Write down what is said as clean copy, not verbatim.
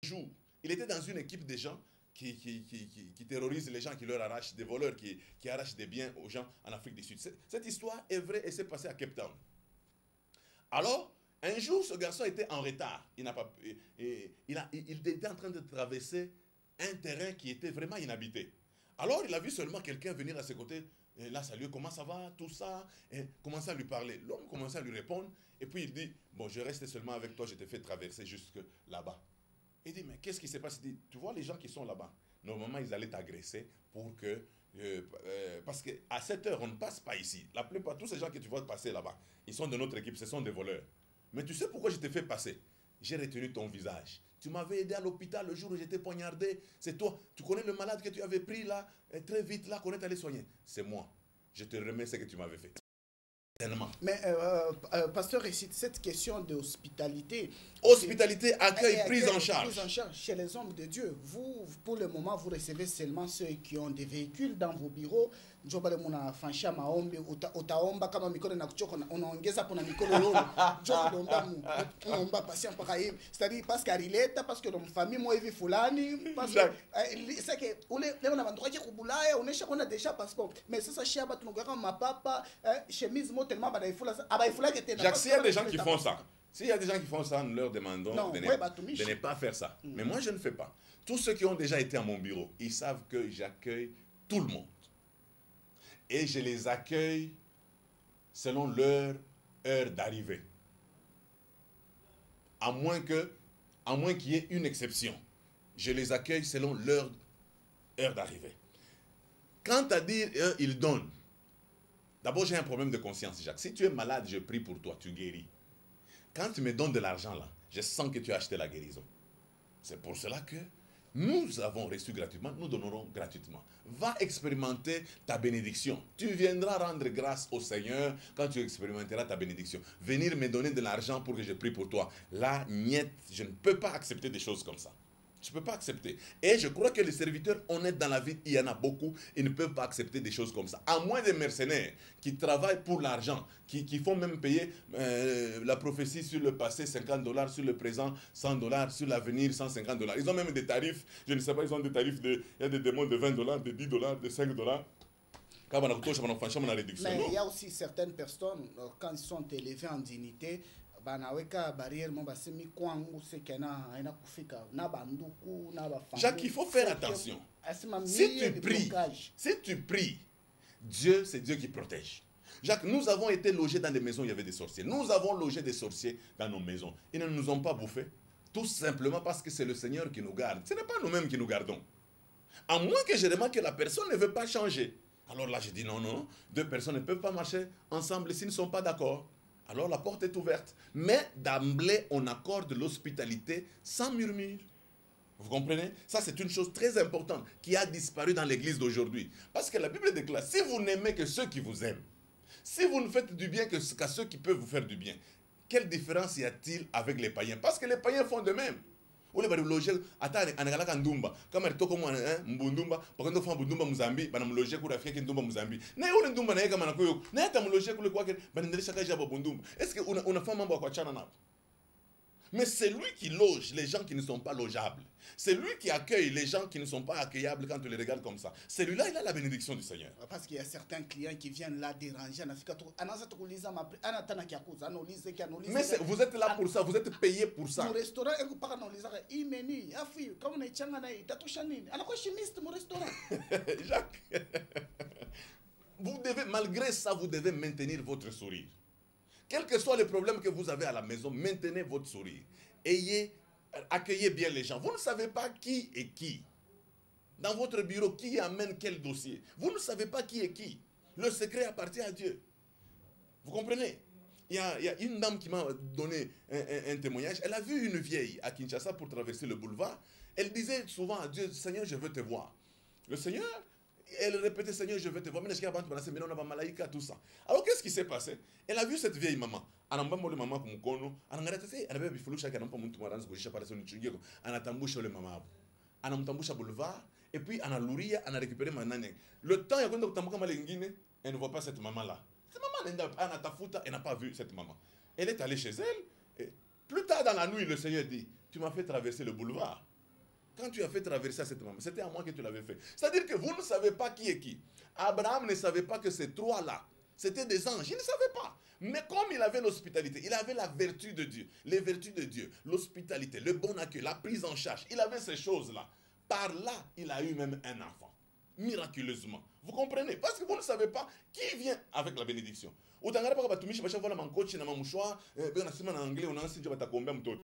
jour, il était dans une équipe de gens qui terrorisent les gens, qui leur arrachent des voleurs, qui arrachent des biens aux gens en Afrique du Sud. Cette histoire est vraie et s'est passée à Cape Town. Alors, un jour, ce garçon était en retard. Il était en train de traverser un terrain qui était vraiment inhabité. Alors, il a vu seulement quelqu'un venir à ses côtés. Et là, salut, comment ça va, tout ça, et commençait à lui parler. L'homme commençait à lui répondre, et puis il dit, bon, je reste seulement avec toi, je t'ai fait traverser jusque là-bas. Il dit, mais qu'est-ce qui s'est passé? Il dit, tu vois les gens qui sont là-bas, normalement, ils allaient t'agresser pour que... parce qu'à cette heure, on ne passe pas ici. La plupart, tous ces gens que tu vois passer là-bas, ils sont de notre équipe, ce sont des voleurs. Mais tu sais pourquoi je t'ai fait passer? J'ai retenu ton visage. Tu m'avais aidé à l'hôpital le jour où j'étais poignardé. C'est toi. Tu connais le malade que tu avais pris là, très vite là, qu'on est allé soigner. C'est moi. Je te remets ce que tu m'avais fait. Tellement. Mais, pasteur, ici, cette question d'hospitalité. Hospitalité, accueil, prise en charge. Prise en charge chez les hommes de Dieu. Vous, pour le moment, vous recevez seulement ceux qui ont des véhicules dans vos bureaux. Jobale muna fansha maombi utaomba kama mikono na kuchoka unaongeza pona mikono lolo job domba mu unaomba patient mpaka hivi c'est-à-dire parce qu'arileta parce que dans famille moi hivi fulani parce que c'est que ule leo na bantu kaje kubulaya unesha kona déjà passeport mais sasa shaba tunogaka mapapa chemise mo tellement badaifula abaifula que tena. Jacques, s'il y a des gens qui font ça, s'il y a des gens qui font ça, nous leur demandons de ne pas faire ça. Mais moi je ne fais pas. Tous ceux qui ont déjà été à mon bureau, ils savent que j'accueille tout le monde. Et je les accueille selon leur heure d'arrivée. À moins qu'il y ait une exception. Je les accueille selon leur heure d'arrivée. Quant à dire, ils donnent. D'abord, j'ai un problème de conscience, Jacques. Si tu es malade, je prie pour toi, tu guéris. Quand tu me donnes de l'argent là, je sens que tu as acheté la guérison. C'est pour cela que nous avons reçu gratuitement, nous donnerons gratuitement. Va expérimenter ta bénédiction. Tu viendras rendre grâce au Seigneur quand tu expérimenteras ta bénédiction. Venir me donner de l'argent pour que je prie pour toi. Là, niet, je ne peux pas accepter des choses comme ça. Je ne peux pas accepter. Et je crois que les serviteurs honnêtes dans la vie, il y en a beaucoup, ils ne peuvent pas accepter des choses comme ça. À moins des mercenaires qui travaillent pour l'argent, qui font même payer la prophétie sur le passé, $50, sur le présent, $100, sur l'avenir, $150. Ils ont même des tarifs, je ne sais pas, ils ont des tarifs, il y a des démons de $20, de $10, de $5. Mais il y a aussi certaines personnes, quand ils sont élevés en dignité, Jacques, il faut faire attention. Si tu pries, Dieu, c'est Dieu qui protège. Jacques, nous avons été logés dans des maisons où il y avait des sorciers. Nous avons logé des sorciers dans nos maisons. Ils ne nous ont pas bouffés. Tout simplement parce que c'est le Seigneur qui nous garde. Ce n'est pas nous-mêmes qui nous gardons. À moins que je remarque que la personne ne veut pas changer. Alors là, je dis non, non. Deux personnes ne peuvent pas marcher ensemble s'ils ne sont pas d'accord. Alors la porte est ouverte. Mais d'emblée, on accorde l'hospitalité sans murmure. Vous comprenez? Ça, c'est une chose très importante qui a disparu dans l'église d'aujourd'hui. Parce que la Bible déclare, si vous n'aimez que ceux qui vous aiment, si vous ne faites du bien qu'à ceux qui peuvent vous faire du bien, quelle différence y a-t-il avec les païens? Parce que les païens font de même. Ule bari loger ata anagalaka ndumba kama ritoko mwana mbundumba bakando fa mbundumba muzambi bana mloger kula fike ndumba muzambi na ule ndumba na yeka manakoyo na hata mloger kule kwake bana ndelesha kaja babundumba. Est-ce que una fa mambo kwa chana napo? Mais c'est lui qui loge les gens qui ne sont pas logeables. C'est lui qui accueille les gens qui ne sont pas accueillables quand tu les regardes comme ça. Celui-là, il a la bénédiction du Seigneur. Parce qu'il y a certains clients qui viennent là déranger. Mais vous êtes là pour ça, vous êtes payé pour ça. Jacques, vous devez, malgré ça, vous devez maintenir votre sourire. Quel que soit le problème que vous avez à la maison, maintenez votre sourire. Accueillez bien les gens. Vous ne savez pas qui est qui. Dans votre bureau, qui amène quel dossier. Vous ne savez pas qui est qui. Le secret appartient à Dieu. Vous comprenez? Il y a une dame qui m'a donné un témoignage. Elle a vu une vieille à Kinshasa pour traverser le boulevard. Elle disait souvent à Dieu, Seigneur, je veux te voir. Le Seigneur... Elle répétait, Seigneur, je veux te voir. Tout ça. Alors, qu'est-ce qui s'est passé? Elle a vu cette vieille maman. Elle a vu le maman comme kono. Elle a dit, elle avait vu chacun n'a pas monté moi dans ce que j'ai parlé sur une chungue. Elle a tambouché le maman. Elle a tambouché boulevard. Et puis, elle a louria, elle a récupéré ma nane. Le temps, il y a quand elle ne voit pas cette maman-là. Cette maman, elle a tafuta, elle n'a pas vu cette maman. Elle est allée chez elle. Et plus tard dans la nuit, le Seigneur dit, tu m'as fait traverser le boulevard. quand tu as fait traverser à cette maman, c'était à moi que tu l'avais fait. C'est-à-dire que vous ne savez pas qui est qui. Abraham ne savait pas que ces trois-là, c'était des anges. Il ne savait pas. Mais comme il avait l'hospitalité, il avait la vertu de Dieu, les vertus de Dieu, l'hospitalité, le bon accueil, la prise en charge. Il avait ces choses-là. Par là, il a eu même un enfant. Miraculeusement. Vous comprenez? Parce que vous ne savez pas qui vient avec la bénédiction. Utangara pa batumishi basha vola mankochi na mamushwa, be unasema na anglais unaanza nje batakuombea mtoto.